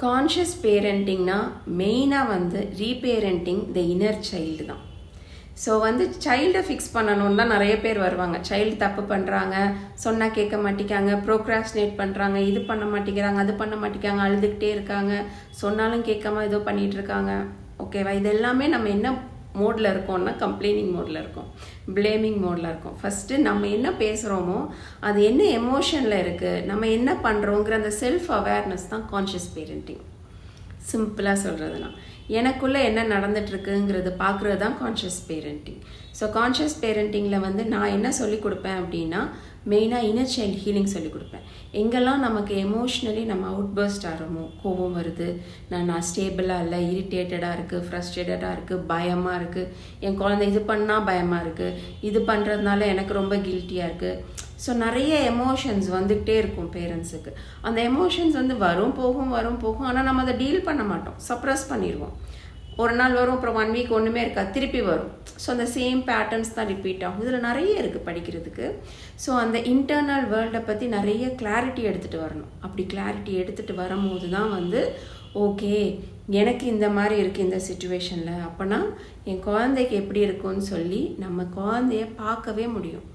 Conscious பேரண்டிங்னா மெயினாக வந்து ரீபேரண்டிங் the inner child தான். ஸோ வந்து சைல்டை ஃபிக்ஸ் பண்ணணும்னு தான் நிறைய பேர் வருவாங்க. சைல்டு தப்பு பண்ணுறாங்க, சொன்னால் கேட்க மாட்டேங்காங்க, ப்ரோக்ராஸ்டினேட் பண்ணுறாங்க, இது பண்ண மாட்டேங்கிறாங்க, அது பண்ண மாட்டேங்காங்க, அழுதுகிட்டே இருக்காங்க, சொன்னாலும் கேட்காம ஏதோ பண்ணிகிட்டு இருக்காங்க. ஓகேவா? இது எல்லாமே நம்ம என்ன மோடில் இருக்கோம்னா கம்ப்ளைனிங் மோடில் இருக்கோம், பிளேமிங் மோடில் இருக்கோம். ஃபஸ்ட்டு நம்ம என்ன பேசுகிறோமோ அது என்ன எமோஷனில் இருக்குது, நம்ம என்ன பண்ணுறோங்கிற அந்த செல்ஃப் அவேர்னஸ் தான் கான்ஷியஸ் பேரண்டிங். சிம்பிளாக சொல்கிறதுனா எனக்குள்ளே என்ன நடந்துட்டுருக்குங்கிறது பார்க்குறது தான் கான்ஷியஸ் பேரண்டிங். ஸோ கான்ஷியஸ் பேரண்டிங்கில் வந்து நான் என்ன சொல்லிக் கொடுப்பேன் அப்படின்னா, மெயினாக இன்னர் சைல்டு ஹீலிங் சொல்லிக் கொடுப்பேன். எங்கெல்லாம் நமக்கு எமோஷ்னலி நம்ம அவுட் பர்ஸ்ட் ஆகிறோமோ, கோபம் வருது, நான் ஸ்டேபிளாக இல்லை, இரிட்டேட்டடாக இருக்குது, ஃப்ரஸ்ட்ரேட்டடாக இருக்குது, பயமாக இருக்குது, என் குழந்தை இது பண்ணால் பயமாக இருக்குது, இது பண்ணுறதுனால எனக்கு ரொம்ப கில்ட்டியாக இருக்குது. ஸோ நிறைய எமோஷன்ஸ் வந்துகிட்டே இருக்கும் பேரண்ட்ஸுக்கு. அந்த எமோஷன்ஸ் வந்து வரும் போகும் வரும் போகும், ஆனால் நம்ம அதை டீல் பண்ண மாட்டோம், சப்ரஸ் பண்ணிடுவோம். ஒரு நாள் வரும், அப்புறம் 1 வீக் ஒன்றுமே இருக்கா, திருப்பி வரும். ஸோ அந்த சேம் பேட்டர்ன்ஸ் தான் ரிப்பீட் ஆகும். இதில் நிறைய இருக்குது படிக்கிறதுக்கு. ஸோ அந்த இன்டர்னல் வேர்ல்டை பற்றி நிறைய கிளாரிட்டி எடுத்துகிட்டு வரணும். அப்படி கிளாரிட்டி எடுத்துகிட்டு வரும்போது தான் வந்து ஓகே எனக்கு இந்த மாதிரி இருக்குது இந்த சுச்சுவேஷனில், அப்போனா என் குழந்தைக்கு எப்படி இருக்குன்னு சொல்லி நம்ம குழந்தைய பார்க்கவே முடியும்.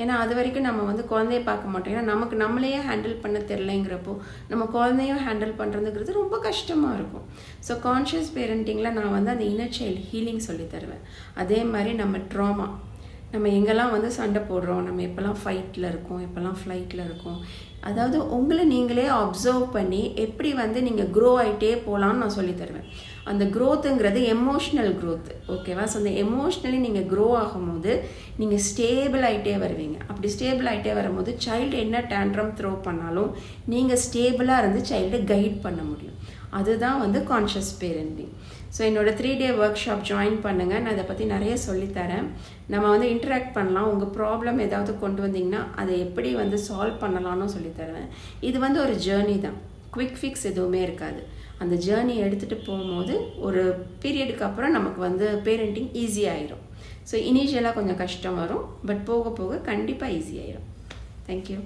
ஏன்னா அது வரைக்கும் நம்ம வந்து குழந்தைய பார்க்க மாட்டோம். ஏன்னா நமக்கு நம்மளையே ஹேண்டில் பண்ண தெரிலங்கிறப்போ நம்ம குழந்தையும் ஹேண்டில் பண்ணுறதுங்கிறது ரொம்ப கஷ்டமாக இருக்கும். ஸோ கான்ஷியஸ் பேரண்டிங்கில் நான் வந்து அந்த இன்னர் சைல்டு ஹீலிங் சொல்லி தருவேன். அதே மாதிரி நம்ம ட்ராமா, நம்ம எங்கெல்லாம் வந்து சண்டை போடுறோம், நம்ம எப்போல்லாம் ஃபைட்டில் இருக்கோம், எப்போல்லாம் ஃப்ளைட்டில் இருக்கோம், அதாவது உங்களை நீங்களே அப்சர்வ் பண்ணி எப்படி வந்து நீங்கள் க்ரோ ஆகிட்டே போகலான்னு நான் சொல்லி தருவேன். அந்த க்ரோத்துங்கிறது எமோஷ்னல் க்ரோத்து. ஓகேவா? ஸோ அந்த எமோஷ்னலி நீங்கள் க்ரோ ஆகும்போது நீங்கள் ஸ்டேபிள் ஆகிட்டே வருவீங்க. அப்படி ஸ்டேபிள் ஆகிட்டே வரும்போது சைல்டு என்ன டேண்ட்ரம் த்ரோ பண்ணாலும் நீங்கள் ஸ்டேபிளாக இருந்து சைல்டை கைட் பண்ண முடியும். அதுதான் வந்து கான்ஷியஸ் பேரண்டிங். ஸோ என்னோடய 3 day ஒர்க் ஷாப் ஜாயின் பண்ணுங்கள். நான் அதை பற்றி நிறைய சொல்லித்தரேன். நம்ம வந்து இன்ட்ராக்ட் பண்ணலாம். உங்கள் ப்ராப்ளம் ஏதாவது கொண்டு வந்தீங்கன்னா அதை எப்படி வந்து சால்வ் பண்ணலான்னு சொல்லித்தருவேன். இது வந்து ஒரு ஜேர்னி தான், குவிக் ஃபிக்ஸ் எதுவுமே இருக்காது. அந்த ஜேர்னி எடுத்துகிட்டு போகும்போது ஒரு பீரியடுக்கு அப்புறம் நமக்கு வந்து பேரண்டிங் ஈஸியாகிடும். ஸோ இனிஷியலாக கொஞ்சம் கஷ்டம் வரும், பட் போக போக கண்டிப்பாக ஈஸியாகிடும். தேங்க்யூ.